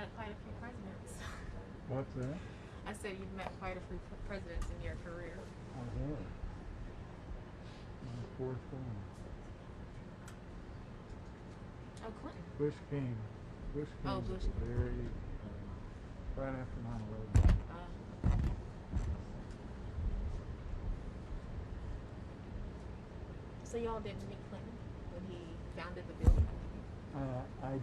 met quite a few presidents. What's that? I said you've met quite a few presidents in your career. I have. My fourth one. Oh, Clinton. Bush came. Bush came Oh, Bush. very right after 9/11. So y'all didn't meet Clinton when he founded the building? I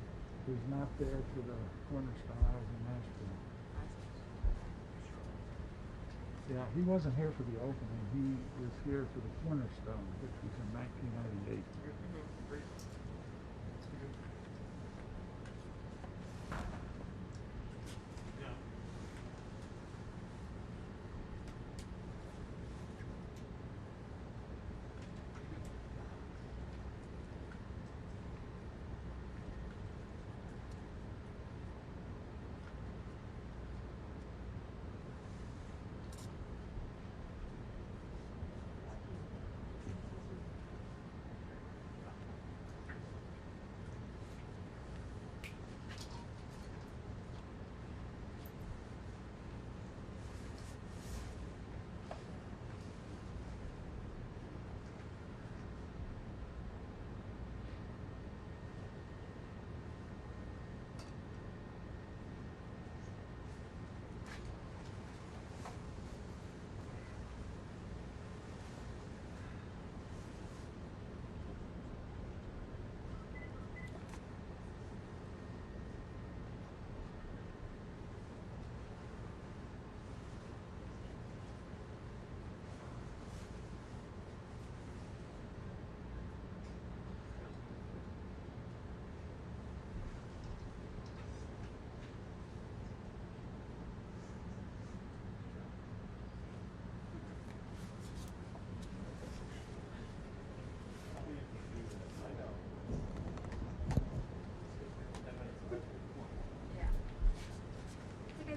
was not there for the cornerstone. I was in Nashville. Yeah, he wasn't here for the opening. He was here for the cornerstone, which was in 1998.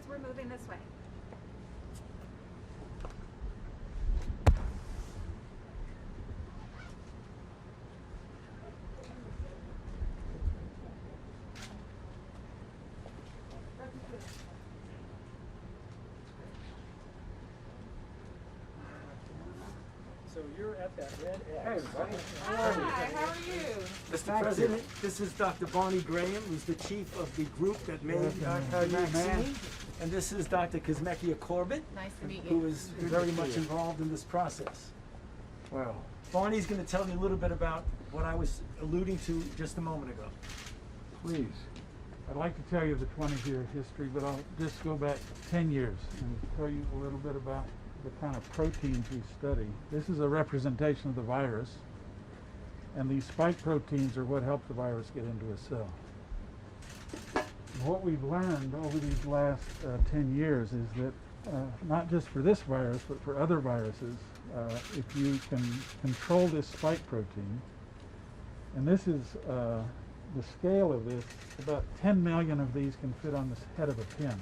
We're moving this way. So you're at that red X. Hi, how are you? Mr. President, this is Dr. Barney Graham, who's the chief of the group that made the vaccine. And this is Dr. Kazmekia Corbett, Nice to meet who you. is very much involved in this process. Well, Barney's going to tell you a little bit about what I was alluding to just a moment ago. please. I'd like to tell you the 20-year history, but I'll just go back 10 years and tell you a little bit about the kind of proteins we study. This is a representation of the virus, and these spike proteins are what help the virus get into a cell. What we've learned over these last 10 years is that not just for this virus, but for other viruses, if you can control this spike protein, and this is the scale of this, about 10 million of these can fit on the head of a pin.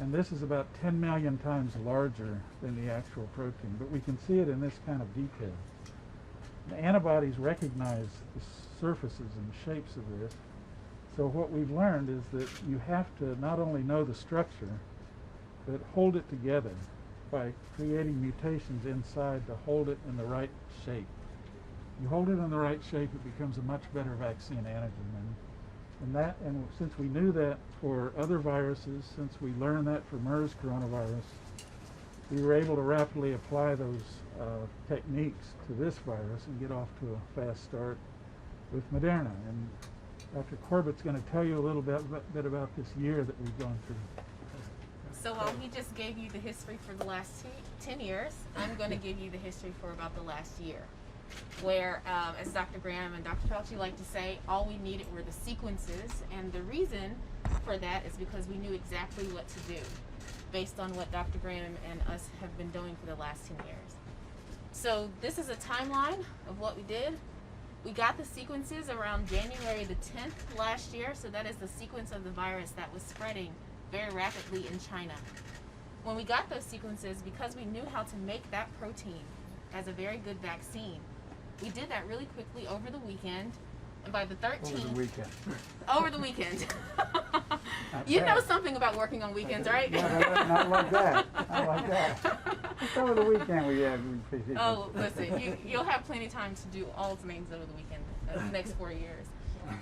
And this is about 10 million times larger than the actual protein, but we can see it in this kind of detail. The antibodies recognize the surfaces and shapes of this. So what we've learned is that you have to not only know the structure, but hold it together by creating mutations inside to hold it in the right shape. You hold it in the right shape, it becomes a much better vaccine antigen. And since we knew that for other viruses, since we learned that for MERS coronavirus, we were able to rapidly apply those techniques to this virus and get off to a fast start with Moderna. And Dr. Corbett's going to tell you a little bit about this year that we've gone through. So while he just gave you the history for the last 10 years, I'm going to give you the history for about the last year, where, as Dr. Graham and Dr. Fauci like to say, all we needed were the sequences, and the reason for that is because we knew exactly what to do based on what Dr. Graham and us have been doing for the last 10 years. So this is a timeline of what we did. We got the sequences around January the 10th last year, so that is the sequence of the virus that was spreading very rapidly in China. When we got those sequences, because we knew how to make that protein as a very good vaccine, we did that really quickly over the weekend, and by the 13th... Over the weekend. Over the weekend. You know something about working on weekends, right? No, not like that. Not like that. Just over the weekend we have. Oh, listen, you'll have plenty of time to do all things over the weekend, the next 4 years.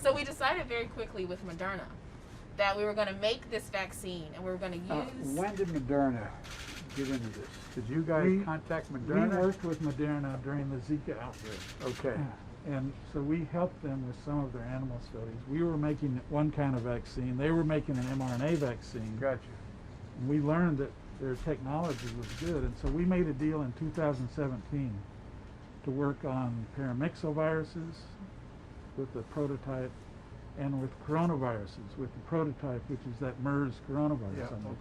So we decided very quickly with Moderna that we were going to make this vaccine and we were going to use... When did Moderna get into this? Did you guys contact Moderna? We worked with Moderna during the Zika outbreak. Okay. And so we helped them with some of their animal studies. We were making one kind of vaccine. They were making an mRNA vaccine. Gotcha. And we learned that their technology was good. And so we made a deal in 2017 to work on paramyxoviruses with the prototype and with coronaviruses with the prototype, which is that MERS coronavirus. Yeah, on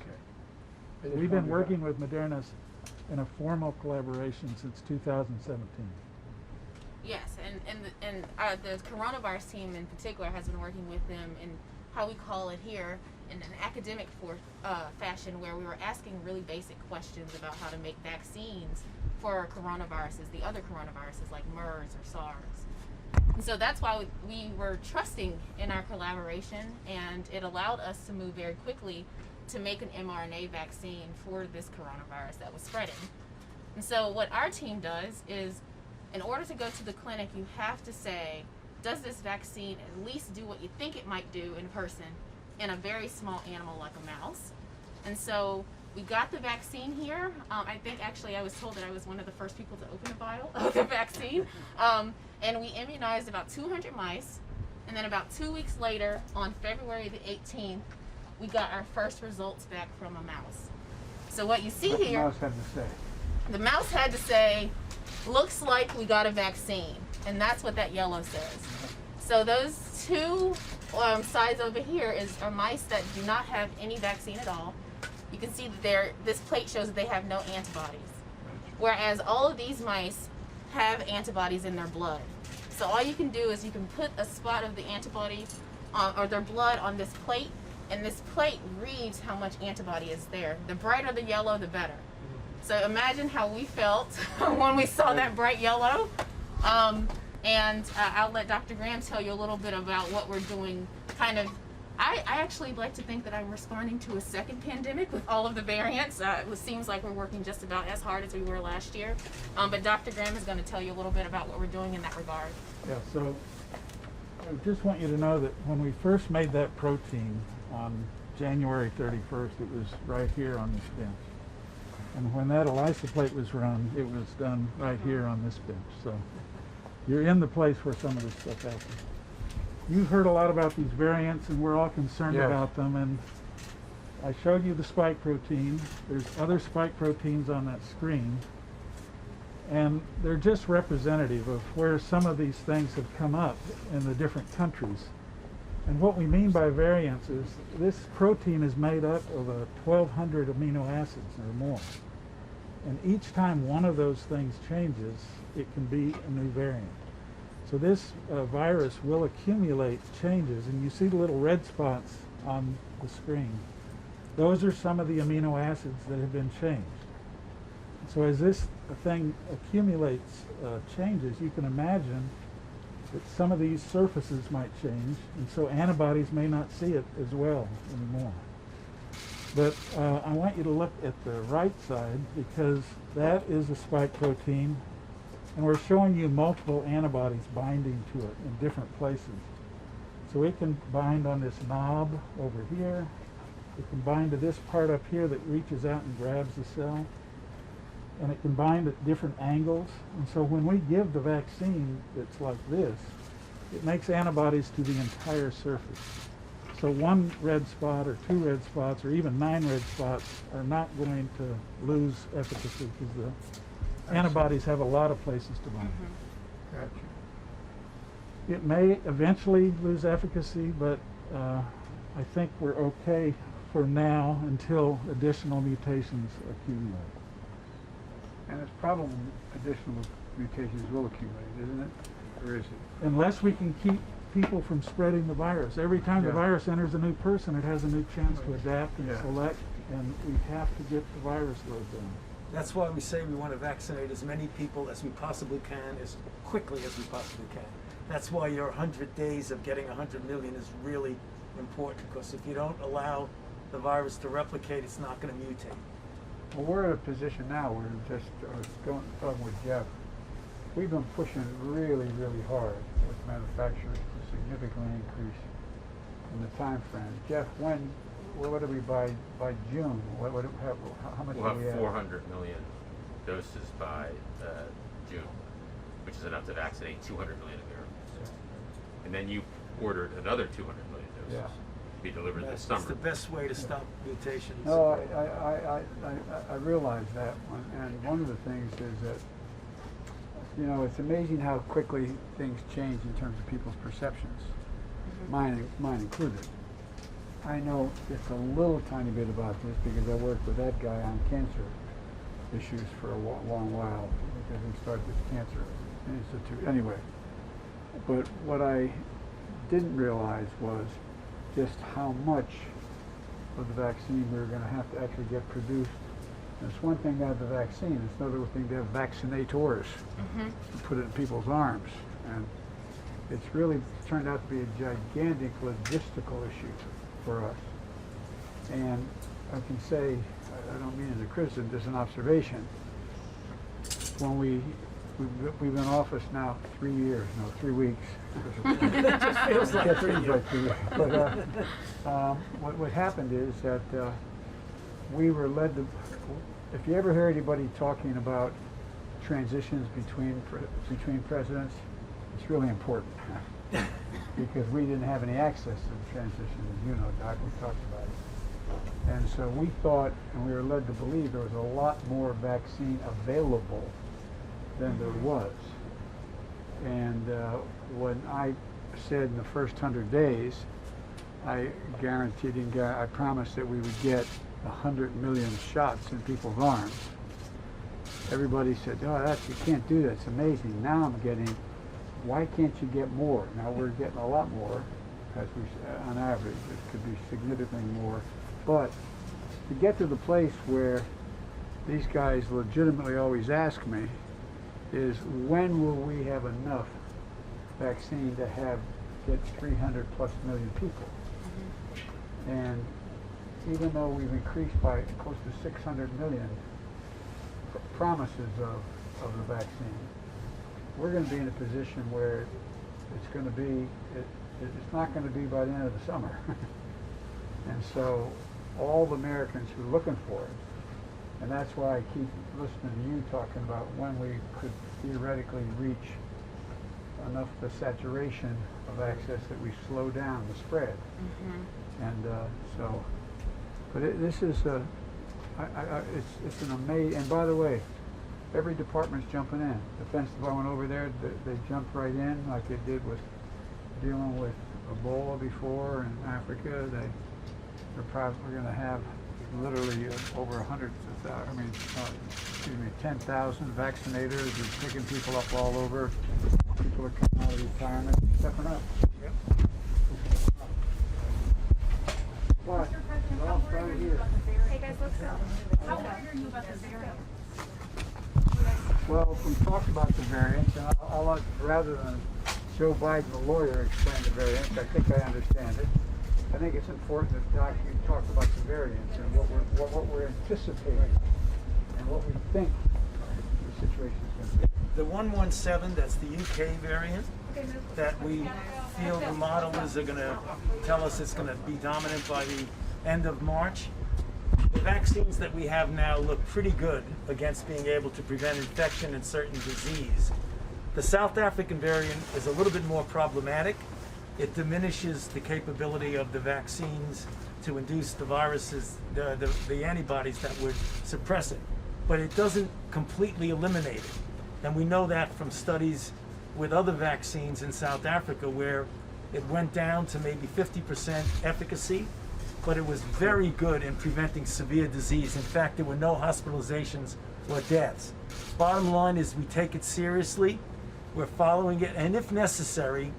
it. okay. We've been working with Moderna in a formal collaboration since 2017. Yes, and the coronavirus team in particular has been working with them in how we call it here in an academic fashion, where we were asking really basic questions about how to make vaccines for coronaviruses, the other coronaviruses like MERS or SARS. And so that's why we were trusting in our collaboration, and it allowed us to move very quickly to make an mRNA vaccine for this coronavirus that was spreading. And so what our team does is, in order to go to the clinic, you have to say, does this vaccine at least do what you think it might do in person in a very small animal like a mouse? And so we got the vaccine here. I think actually I was told that I was one of the first people to open a vial of the vaccine. And we immunized about 200 mice. And then about 2 weeks later, on February the 18th, we got our first results back from a mouse. So what you see What here, the mouse had to say. the mouse had to say, looks like we got a vaccine. And that's what that yellow says. So those two sides over here are mice that do not have any vaccine at all. You can see that this plate shows that they have no antibodies. Whereas all of these mice have antibodies in their blood. So all you can do is you can put a spot of the antibody or their blood on this plate, and this plate reads how much antibody is there. The brighter the yellow, the better. So imagine how we felt when we saw that bright yellow. And I'll let Dr. Graham tell you a little bit about what we're doing. I actually like to think that I'm responding to a second pandemic with all of the variants. It seems like we're working just about as hard as we were last year. But Dr. Graham is going to tell you a little bit about what we're doing in that regard. Yeah, so I just want you to know that when we first made that protein on January 31st, it was right here on this bench. And when that ELISA plate was run, it was done right here on this bench. So you're in the place where some of this stuff happens. You've heard a lot about these variants, and we're all concerned Yes. about them. And I showed you the spike protein. There's other spike proteins on that screen. And they're just representative of where some of these things have come up in the different countries. And what we mean by variants is this protein is made up of 1,200 amino acids or more. And each time one of those things changes, it can be a new variant. So this virus will accumulate changes, and you see the little red spots on the screen. Those are some of the amino acids that have been changed. So as this thing accumulates changes, you can imagine that some of these surfaces might change, and so antibodies may not see it as well anymore. But I want you to look at the right side, because that is a spike protein, and we're showing you multiple antibodies binding to it in different places. So it can bind on this knob over here. It can bind to this part up here that reaches out and grabs the cell. And it can bind at different angles. And so when we give the vaccine that's like this, it makes antibodies to the entire surface. So one red spot or two red spots or even 9 red spots are not going to lose efficacy, because the antibodies have a lot of places to bind. Gotcha. It may eventually lose efficacy, but I think we're okay for now until additional mutations accumulate. And it's probable additional mutations will accumulate, isn't it? Or is it? Unless we can keep people from spreading the virus. Every time the Yeah. virus enters a new person, it has a new chance to adapt and Yeah. select, and we have to get the virus load down. That's why we say we want to vaccinate as many people as we possibly can, as quickly as we possibly can. That's why your 100 days of getting 100 million is really important, because if you don't allow the virus to replicate, it's not going to mutate. Well, we're at a position now where I was talking with Jeff. We've been pushing really, really hard with manufacturers to significantly increase in the time frame. Jeff, what do we by June? How much We'll do we have have? 400 million doses by June, which is enough to vaccinate 200 million Americans. And then you ordered another 200 million doses to be delivered this That's summer. the best way to stop mutations. No, I realize that one, and one of the things is that, you know, it's amazing how quickly things change in terms of people's perceptions, mine included. I know just a little tiny bit about this because I worked with that guy on cancer issues for a long while because he started this cancer institute. Anyway, but what I didn't realize was just how much of the vaccine we were going to have to actually get produced. And it's one thing to have the vaccine, it's another thing to have vaccinators to put it in people's arms. And it's really turned out to be a gigantic logistical issue for us. And I can say, I don't mean it as a criticism, just an observation. When we've been in office now 3 years, no, 3 weeks. It just feels like It 3 seems years. like 3 years. But what happened is that we were led to, if you ever hear anybody talking about transitions between presidents, it's really important. Because we didn't have any access to the transition, as you know, Doc, we talked about it. And so we thought, and we were led to believe, there was a lot more vaccine available than there was. And when I said in the first 100 days, I promised that we would get 100 million shots in people's arms. Everybody said, oh, you can't do that, it's amazing. Now I'm getting, why can't you get more? Now we're getting a lot more, as on average. It could be significantly more. But to get to the place where these guys legitimately always ask me is, when will we have enough vaccine to get 300 plus million people? And even though we've increased by close to 600 million promises of the vaccine, we're going to be in a position where it's going to be, it's not going to be by the end of the summer. And so all the Americans who are looking for it, and that's why I keep listening to you talking about when we could theoretically reach enough of the saturation of access that we slow down the spread. And so, but this is it's an amazing. And by the way, every department's jumping in. Defense Department over there, they jumped right in like they did with dealing with Ebola before in Africa. They're probably going to have literally over 10,000 vaccinators and picking people up all over. People are coming out of retirement, stepping up. Yep. But it all started here. Hey guys, let's go. How worried are you about the variant? Well, we talked about the variants, and I'll let, rather than Joe Biden, the lawyer, explain the variants. I think I understand it. I think it's important that Doc, you talk about the variants and what we're anticipating and what we think the situation is going to be. The 117, that's the UK variant, that we feel the modelers are going to tell us it's going to be dominant by the end of March. The vaccines that we have now look pretty good against being able to prevent infection and certain disease. The South African variant is a little bit more problematic. It diminishes the capability of the vaccines to induce the viruses, the antibodies that would suppress it. But it doesn't completely eliminate it. And we know that from studies with other vaccines in South Africa, where it went down to maybe 50% efficacy, but it was very good in preventing severe disease. In fact, there were no hospitalizations or deaths. Bottom line is we take it seriously, we're following it, and if necessary,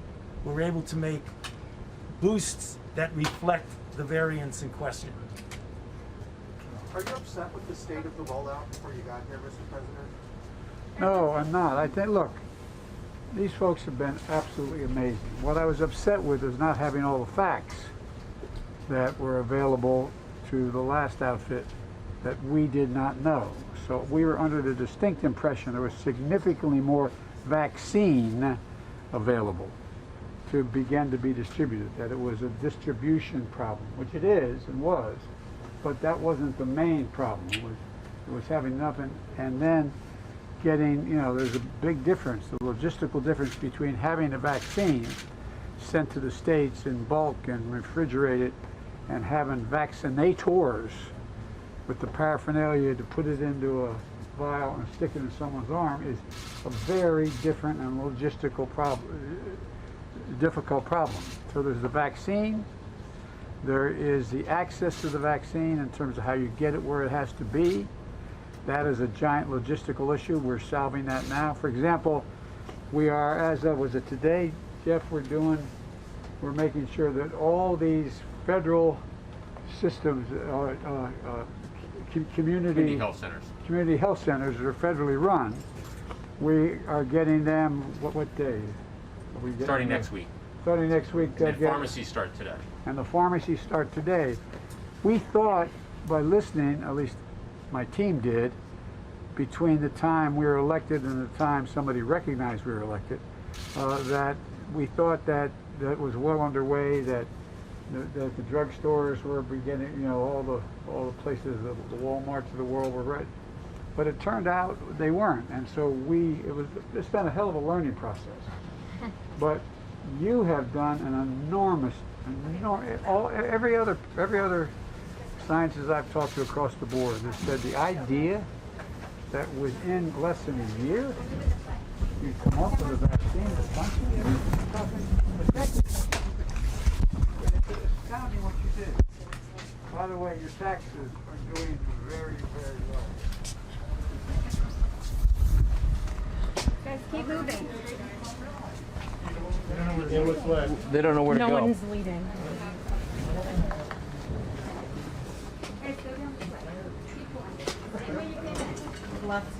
we're able to make boosts that reflect the variants in question. Are you upset with the state of the rollout before you got here, Mr. President? No, I'm not. I think, look, these folks have been absolutely amazing. What I was upset with is not having all the facts. that were available to the last outfit that we did not know. So we were under the distinct impression there was significantly more vaccine available to begin to be distributed, that it was a distribution problem, which it is and was, but that wasn't the main problem. It was having enough, and then getting, you know, there's a big difference, the logistical difference between having a vaccine sent to the States in bulk and refrigerated and having vaccinators with the paraphernalia to put it into a vial and stick it in someone's arm is a very different and logistical problem, difficult problem. So there's the vaccine, there is the access to the vaccine in terms of how you get it where it has to be. That is a giant logistical issue. We're solving that now. For example, we are, as of, was it today, Jeff, we're making sure that all these federal systems, community health centers. Community health centers that are federally run, we are getting them, what day? Are we getting Starting them? next week. Starting next week. And pharmacies start today. And the pharmacies start today. We thought, by listening, at least my team did, between the time we were elected and the time somebody recognized we were elected, that we thought that was well underway, that the drugstores were beginning, you know, all the places, the Walmarts of the world were ready. But it turned out they weren't, and so it's been a hell of a learning process. But you have done an enormous, every other scientists I've talked to across the board has said the idea that within less than a year you come up with a vaccine that's functioning. It's astounding what you did. By the way, your taxes are doing very, very well. Guys, keep moving. They don't know where to go. No one's leading. Guys, go down this way. Same way you came in. Left.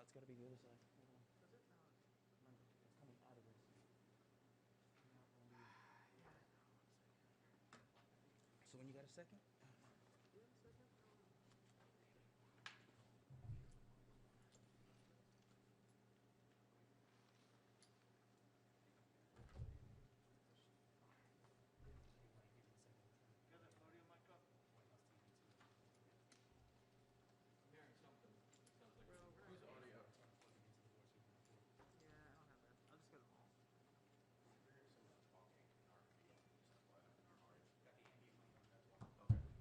it's got to be the other side. Hold on. Remember, it's coming out of this. So when you got a second? Whose audio? Yeah, I don't have that. I'll just get them all. Okay.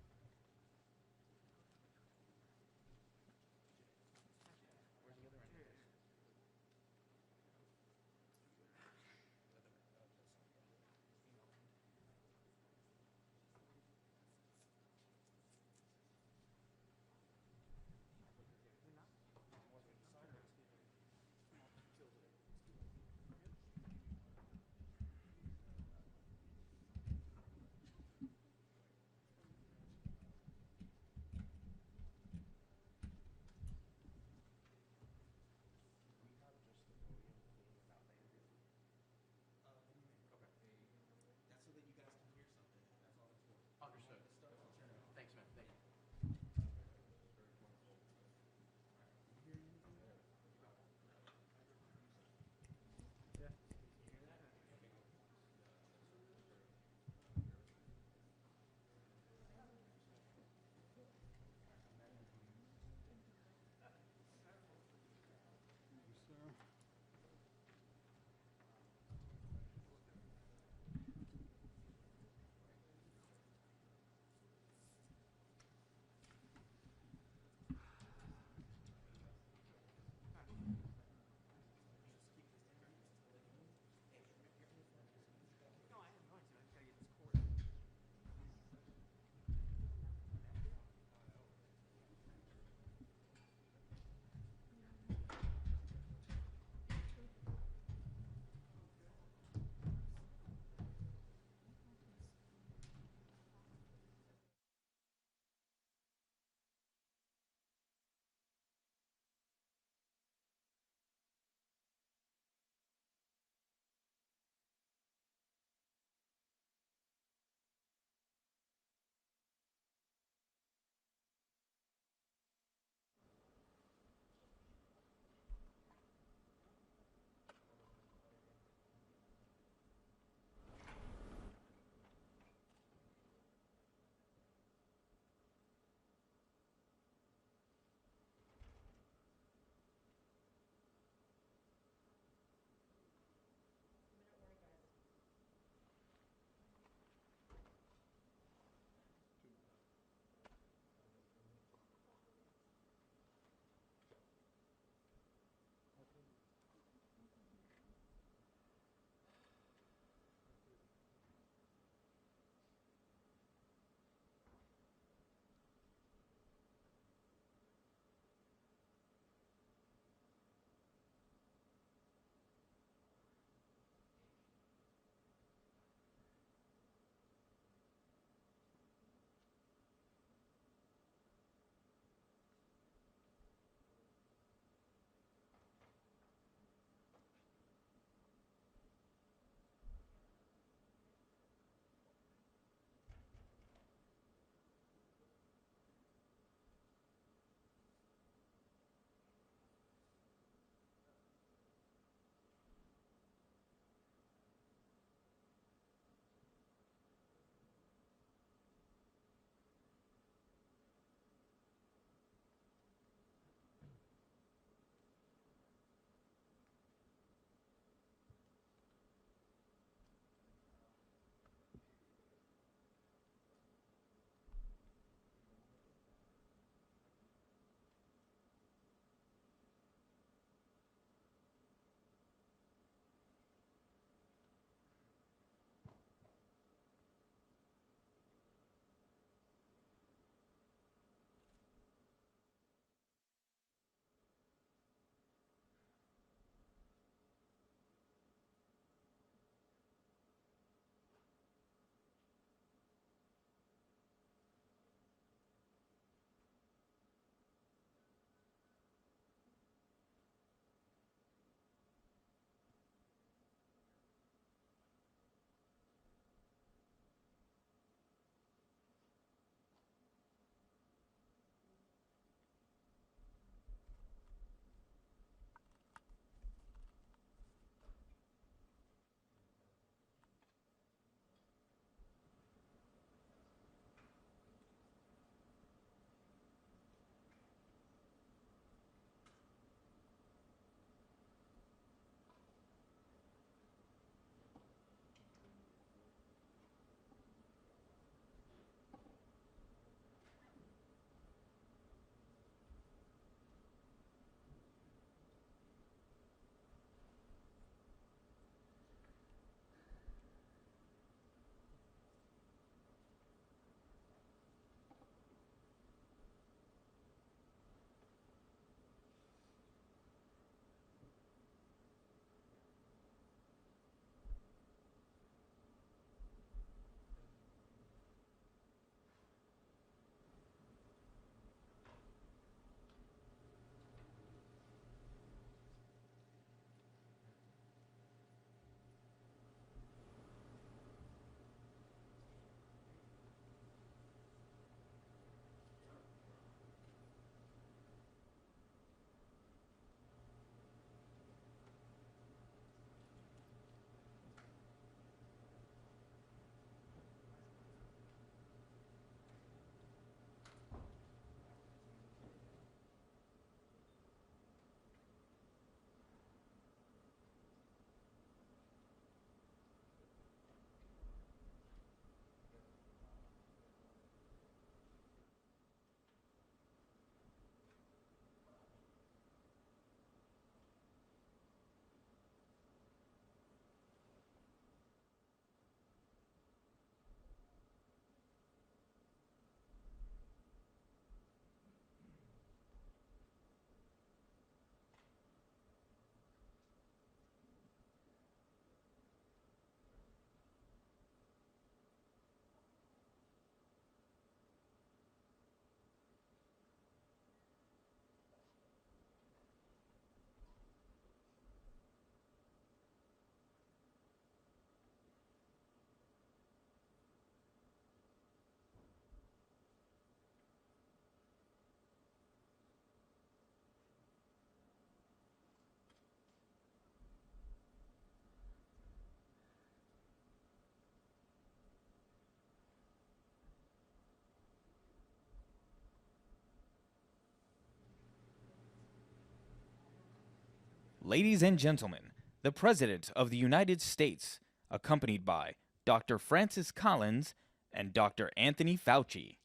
Ladies and gentlemen, the President of the United States, accompanied by Dr. Francis Collins and Dr. Anthony Fauci.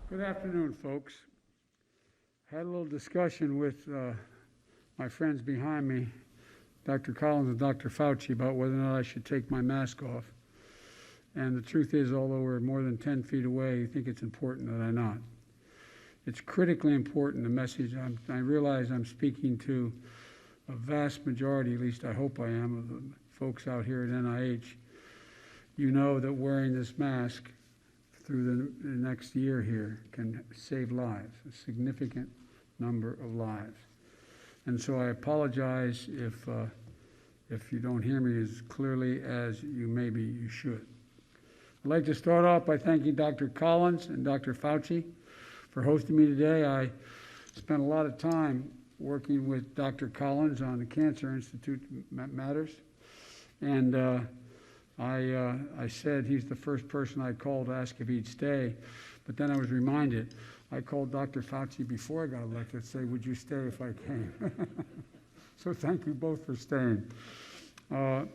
Good afternoon, folks. Had a little discussion with my friends behind me, Dr. Collins and Dr. Fauci, about whether or not I should take my mask off. And the truth is, although we're more than 10 feet away, I think it's important that I not. It's critically important, the message. I realize I'm speaking to a vast majority, at least I hope I am, of the folks out here at NIH. You know that wearing this mask through the next year here can save lives, a significant number of lives. And so I apologize if you don't hear me as clearly as you should. I'd like to start off by thanking Dr. Collins and Dr. Fauci for hosting me today. I spent a lot of time working with Dr. Collins on the Cancer Institute matters, and I said he's the first person I called to ask if he'd stay, but then I was reminded I called Dr. Fauci before I got elected to say, would you stay if I came? So thank you both for staying. Our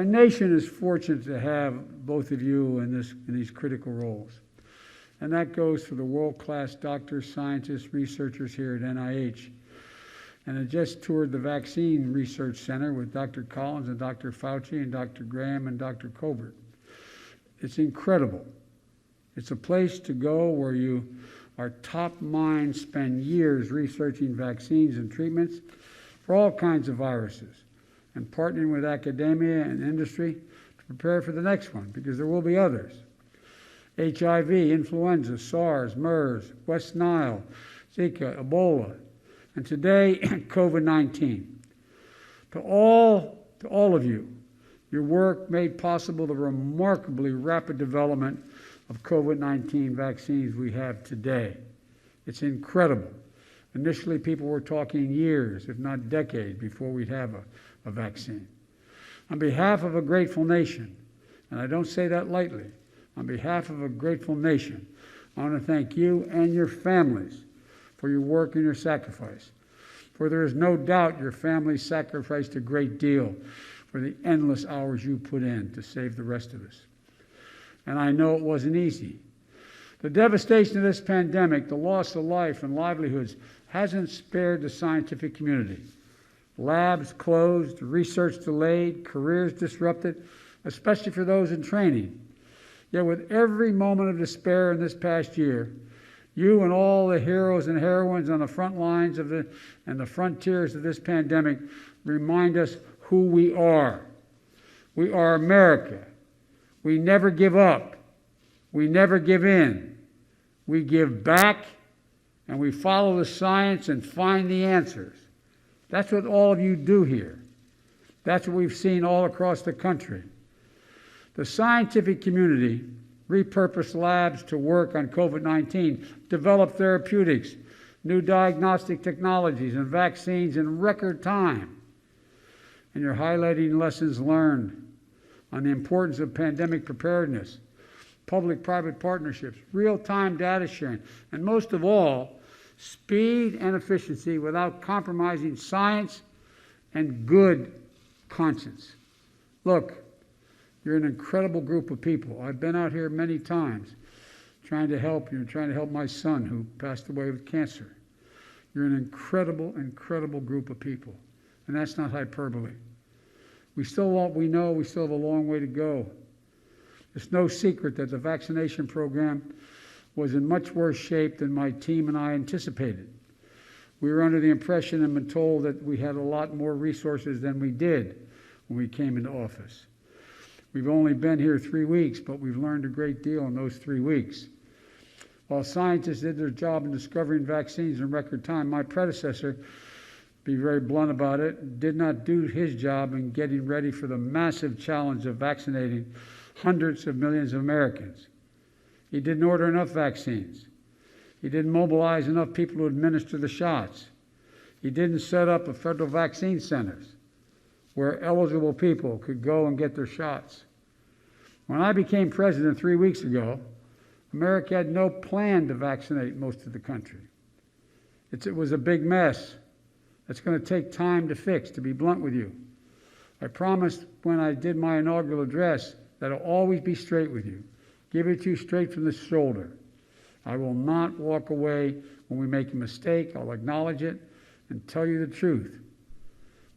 nation is fortunate to have both of you in these critical roles. And that goes for the world-class doctors, scientists, researchers here at NIH. And I just toured the Vaccine Research Center with Dr. Collins and Dr. Fauci and Dr. Graham and Dr. Colbert. It's incredible. It's a place to go where our top minds spend years researching vaccines and treatments for all kinds of viruses and partnering with academia and industry to prepare for the next one, because there will be others. HIV, influenza, SARS, MERS, West Nile, Zika, Ebola, and today, COVID-19. To all of you, your work made possible the remarkably rapid development of COVID-19 vaccines we have today. It's incredible. Initially, people were talking years, if not decades, before we'd have a vaccine. On behalf of a grateful nation, and I don't say that lightly, on behalf of a grateful nation, I want to thank you and your families for your work and your sacrifice. For there is no doubt your families sacrificed a great deal for the endless hours you put in to save the rest of us. And I know it wasn't easy. The devastation of this pandemic, the loss of life and livelihoods, hasn't spared the scientific community. Labs closed, research delayed, careers disrupted, especially for those in training. Yet with every moment of despair in this past year, you and all the heroes and heroines on the front lines and the frontiers of this pandemic remind us who we are. We are America. We never give up. We never give in. We give back, and we follow the science and find the answers. That's what all of you do here. That's what we've seen all across the country. The scientific community repurposed labs to work on COVID-19, developed therapeutics, new diagnostic technologies, and vaccines in record time. And you're highlighting lessons learned on the importance of pandemic preparedness, public-private partnerships, real-time data sharing, and most of all, speed and efficiency without compromising science and good conscience. Look, you're an incredible group of people. I've been out here many times trying to help you, trying to help my son who passed away with cancer. You're an incredible, incredible group of people. And that's not hyperbole. We know we still have a long way to go. It's no secret that the vaccination program was in much worse shape than my team and I anticipated. We were under the impression and been told that we had a lot more resources than we did when we came into office. We've only been here 3 weeks, but we've learned a great deal in those 3 weeks. While scientists did their job in discovering vaccines in record time, my predecessor, be very blunt about it, did not do his job in getting ready for the massive challenge of vaccinating hundreds of millions of Americans. He didn't order enough vaccines. He didn't mobilize enough people to administer the shots. He didn't set up federal vaccine centers where eligible people could go and get their shots. When I became president 3 weeks ago, America had no plan to vaccinate most of the country. It was a big mess. It's going to take time to fix, to be blunt with you. I promised when I did my inaugural address that I'll always be straight with you, give it to you straight from the shoulder. I will not walk away when we make a mistake. I'll acknowledge it and tell you the truth.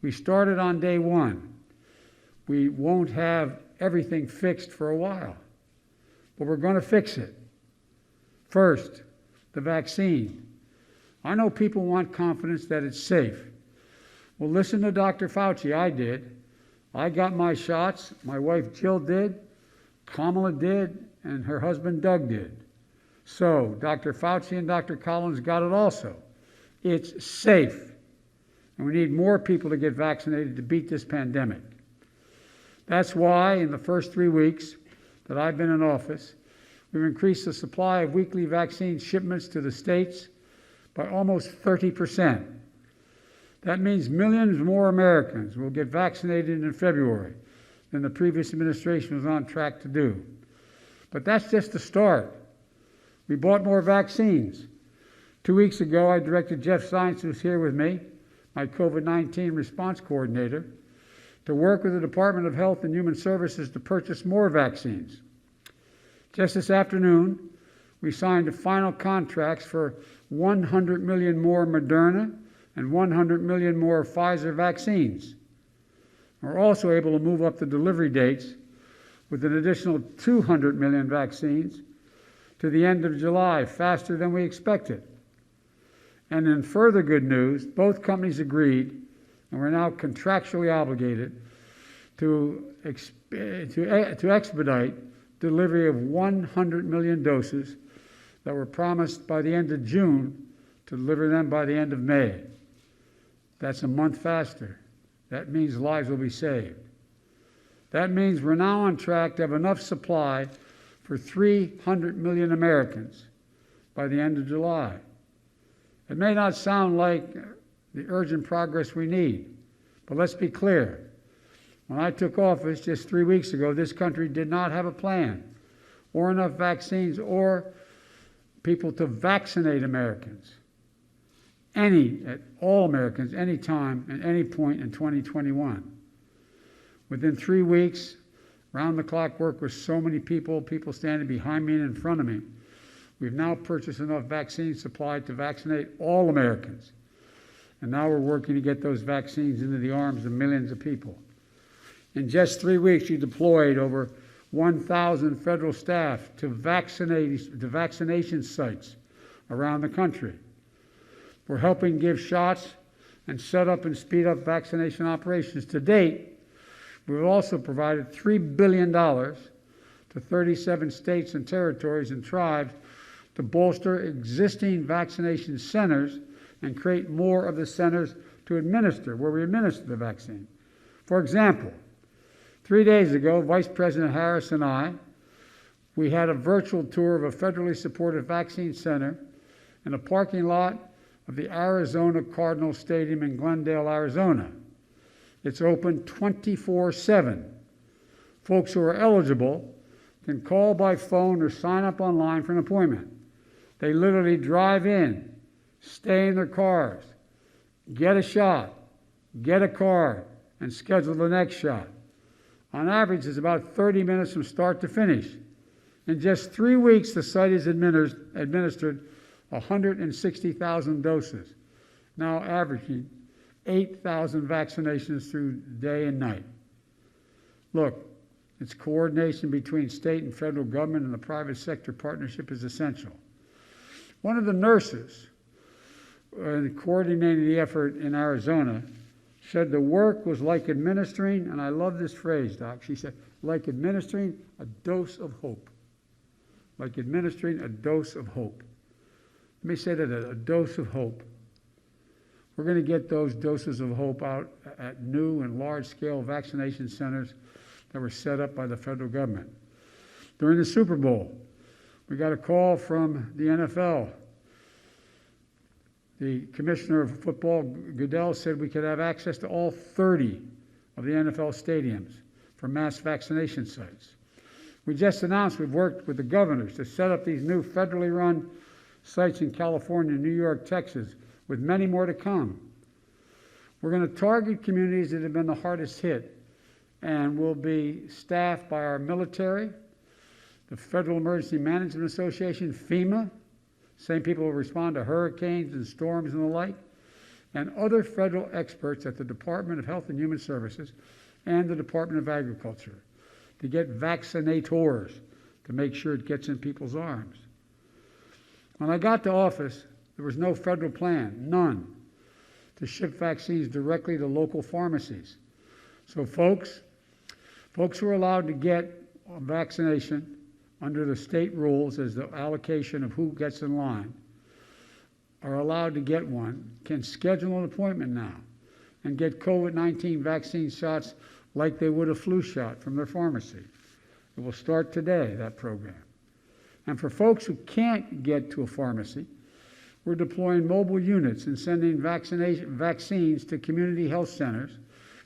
We started on day one. We won't have everything fixed for a while, but we're going to fix it. First, the vaccine. I know people want confidence that it's safe. Well, listen to Dr. Fauci. I did. I got my shots. My wife Jill did. Kamala did. And her husband Doug did. So, Dr. Fauci and Dr. Collins got it also. It's safe. And we need more people to get vaccinated to beat this pandemic. That's why in the first 3 weeks that I've been in office, we've increased the supply of weekly vaccine shipments to the states by almost 30%. That means millions more Americans will get vaccinated in February than the previous administration was on track to do. But that's just the start. We bought more vaccines. 2 weeks ago, I directed Jeff Zients, who's here with me, my COVID-19 response coordinator, to work with the Department of Health and Human Services to purchase more vaccines. Just this afternoon, we signed the final contracts for 100 million more Moderna and 100 million more Pfizer vaccines. We're also able to move up the delivery dates with an additional 200 million vaccines to the end of July, faster than we expected. And in further good news, both companies agreed, and we're now contractually obligated to expedite delivery of 100 million doses that were promised by the end of June to deliver them by the end of May. That's a month faster. That means lives will be saved. That means we're now on track to have enough supply for 300 million Americans by the end of July. It may not sound like the urgent progress we need, but let's be clear. When I took office just 3 weeks ago, this country did not have a plan or enough vaccines or people to vaccinate Americans. All Americans, anytime, at any point in 2021. Within 3 weeks, round-the-clock work with so many people standing behind me and in front of me, we've now purchased enough vaccine supply to vaccinate all Americans. And now we're working to get those vaccines into the arms of millions of people. In just 3 weeks, we deployed over 1,000 federal staff to vaccination sites around the country. We're helping give shots and set up and speed up vaccination operations. To date, we've also provided $3 billion to 37 states and territories and tribes to bolster existing vaccination centers and create more of the centers to administer, where we administer the vaccine. For example, 3 days ago, Vice President Harris and we had a virtual tour of a federally supported vaccine center in a parking lot of the Arizona Cardinals Stadium in Glendale, Arizona. It's open 24/7. Folks who are eligible can call by phone or sign up online for an appointment. They literally drive in, stay in their cars, get a shot, get a card, and schedule the next shot. On average, it's about 30 minutes from start to finish. In just 3 weeks, the site has administered 160,000 doses, now averaging 8,000 vaccinations through day and night. Look, it's coordination between state and federal government and the private sector partnership is essential. One of the nurses coordinating the effort in Arizona said the work was like administering, and I love this phrase, Doc, she said, like administering a dose of hope. Like administering a dose of hope. Let me say that, a dose of hope. We're going to get those doses of hope out at new and large-scale vaccination centers that were set up by the federal government. During the Super Bowl, we got a call from the NFL. The commissioner of football, Goodell, said we could have access to all 30 of the NFL stadiums for mass vaccination sites. We just announced we've worked with the governors to set up these new federally run sites in California, New York, Texas, with many more to come. We're going to target communities that have been the hardest hit, and will be staffed by our military, the Federal Emergency Management Association, FEMA, same people who respond to hurricanes and storms and the like, and other federal experts at the Department of Health and Human Services and the Department of Agriculture to get vaccinators to make sure it gets in people's arms. When I got to office, there was no federal plan, none, to ship vaccines directly to local pharmacies. So folks who are allowed to get a vaccination under the state rules as the allocation of who gets in line are allowed to get one, can schedule an appointment now and get COVID-19 vaccine shots like they would a flu shot from their pharmacy. It will start today, that program. And for folks who can't get to a pharmacy, we're deploying mobile units and sending vaccines to community health centers,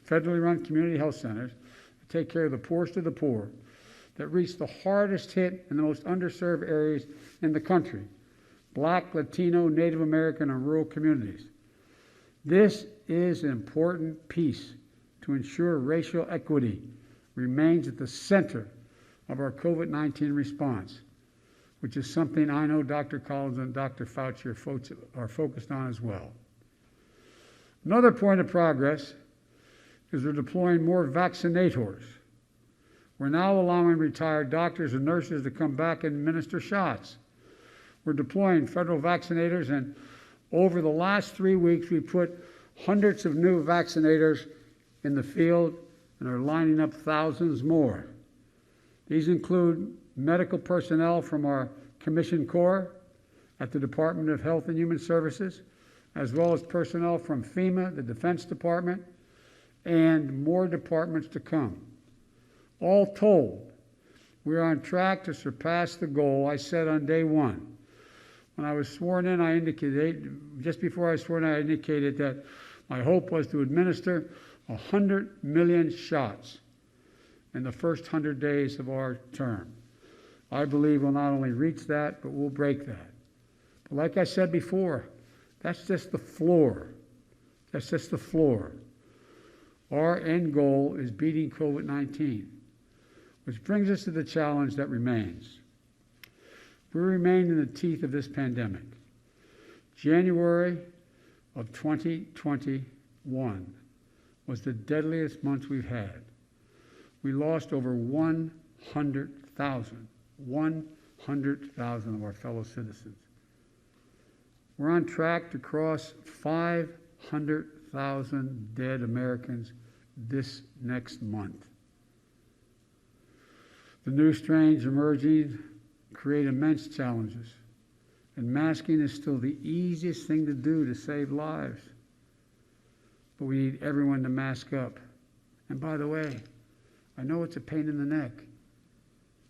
federally run community health centers, to take care of the poorest of the poor that reach the hardest hit and the most underserved areas in the country: Black, Latino, Native American, and rural communities. This is an important piece to ensure racial equity remains at the center of our COVID-19 response, which is something I know Dr. Collins and Dr. Fauci are focused on as well. Another point of progress is we're deploying more vaccinators. We're now allowing retired doctors and nurses to come back and administer shots. We're deploying federal vaccinators, and over the last 3 weeks, we put hundreds of new vaccinators in the field and are lining up thousands more. These include medical personnel from our Commissioned Corps at the Department of Health and Human Services, as well as personnel from FEMA, the Defense Department, and more departments to come. All told, we are on track to surpass the goal I set on day one. When I was sworn in, just before I was sworn in, I indicated that my hope was to administer 100 million shots in the first 100 days of our term. I believe we'll not only reach that, but we'll break that. But like I said before, that's just the floor. That's just the floor. Our end goal is beating COVID-19, which brings us to the challenge that remains. We remain in the teeth of this pandemic. January of 2021 was the deadliest month we've had. We lost over 100,000 of our fellow citizens. We're on track to cross 500,000 dead Americans this next month. The new strains emerging create immense challenges, and masking is still the easiest thing to do to save lives. But we need everyone to mask up. And by the way, I know it's a pain in the neck,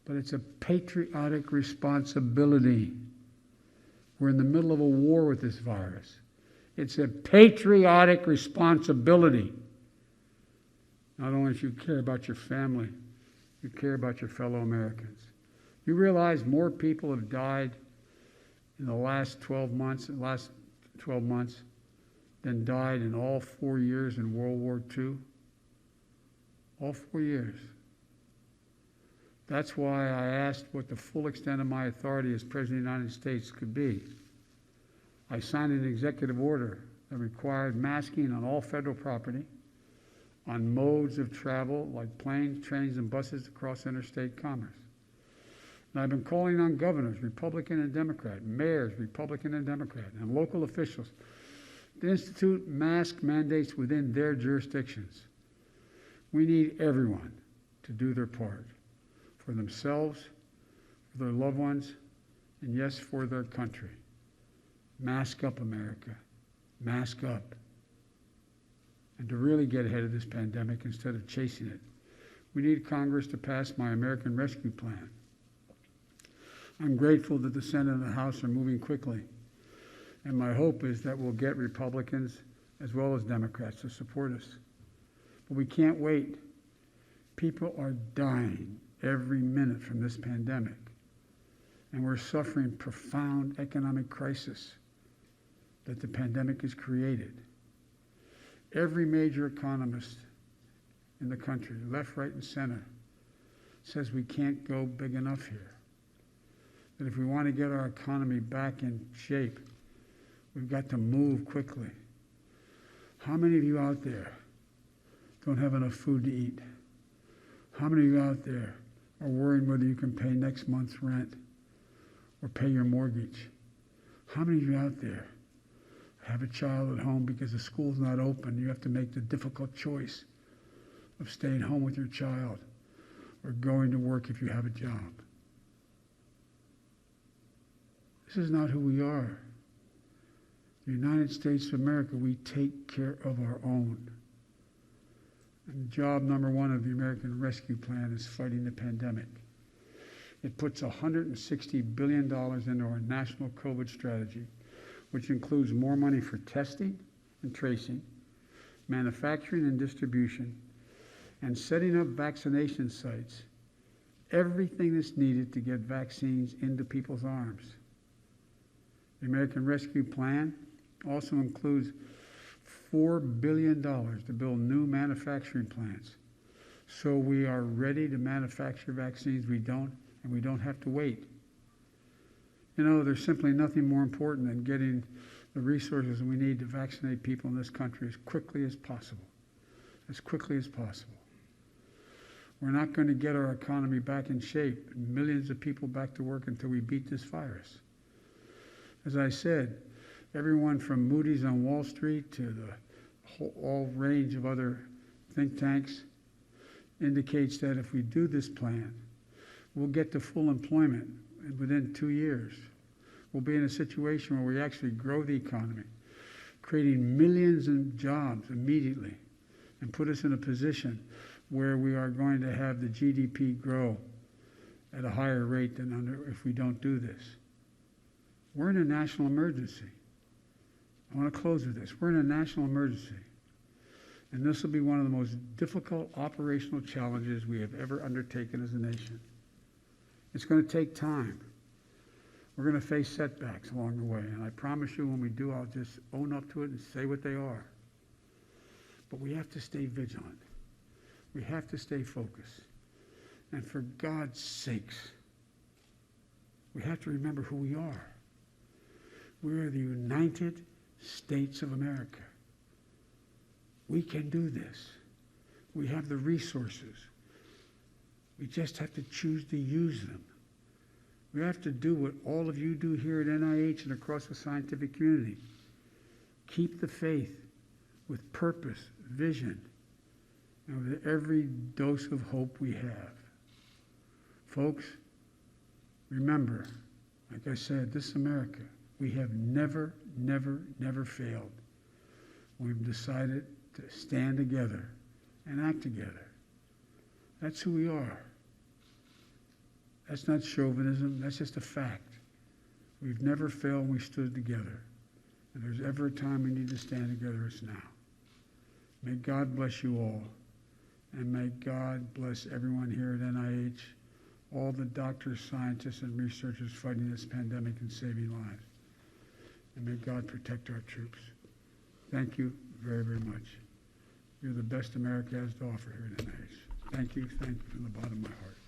but it's a patriotic responsibility. We're in the middle of a war with this virus. It's a patriotic responsibility. Not only if you care about your family, you care about your fellow Americans. You realize more people have died in the last 12 months than died in all 4 years in World War II? All 4 years. That's why I asked what the full extent of my authority as President of the United States could be. I signed an executive order that required masking on all federal property, on modes of travel like planes, trains, and buses to cross interstate commerce. And I've been calling on governors, Republican and Democrat, mayors, Republican and Democrat, and local officials to institute mask mandates within their jurisdictions. We need everyone to do their part for themselves, for their loved ones, and yes, for their country. Mask up, America. Mask up. And to really get ahead of this pandemic instead of chasing it, we need Congress to pass my American Rescue Plan. I'm grateful that the Senate and the House are moving quickly, and my hope is that we'll get Republicans as well as Democrats to support us. But we can't wait. People are dying every minute from this pandemic, and we're suffering profound economic crisis. that the pandemic has created. Every major economist in the country, left, right, and center, says we can't go big enough here. That if we want to get our economy back in shape, we've got to move quickly. How many of you out there don't have enough food to eat? How many of you out there are worrying whether you can pay next month's rent or pay your mortgage? How many of you out there have a child at home because the school's not open? You have to make the difficult choice of staying home with your child or going to work if you have a job. This is not who we are. The United States of America, we take care of our own. And job number one of the American Rescue Plan is fighting the pandemic. It puts $160 billion into our national COVID strategy, which includes more money for testing and tracing, manufacturing and distribution, and setting up vaccination sites. Everything that's needed to get vaccines into people's arms. The American Rescue Plan also includes $4 billion to build new manufacturing plants. So we are ready to manufacture vaccines we don't have to wait. You know, there's simply nothing more important than getting the resources we need to vaccinate people in this country as quickly as possible. As quickly as possible. We're not going to get our economy back in shape, millions of people back to work until we beat this virus. As I said, everyone from Moody's on Wall Street to the whole range of other think tanks indicates that if we do this plan, we'll get to full employment within 2 years. We'll be in a situation where we actually grow the economy, creating millions of jobs immediately, and put us in a position where we are going to have the GDP grow at a higher rate than if we don't do this. We're in a national emergency. I want to close with this. We're in a national emergency. And this will be one of the most difficult operational challenges we have ever undertaken as a nation. It's going to take time. We're going to face setbacks along the way. And I promise you when we do, I'll just own up to it and say what they are. But we have to stay vigilant. We have to stay focused. And for God's sakes, we have to remember who we are. We are the United States of America. We can do this. We have the resources. We just have to choose to use them. We have to do what all of you do here at NIH and across the scientific community. Keep the faith with purpose, vision, and with every dose of hope we have. Folks, remember, like I said, this is America. We have never, never, never failed. We've decided to stand together and act together. That's who we are. That's not chauvinism, that's just a fact. We've never failed when we stood together. If there's ever a time we need to stand together, it's now. May God bless you all. And may God bless everyone here at NIH, all the doctors, scientists, and researchers fighting this pandemic and saving lives. And may God protect our troops. Thank you very, very much. You're the best America has to offer here at NIH. Thank you from the bottom of my heart.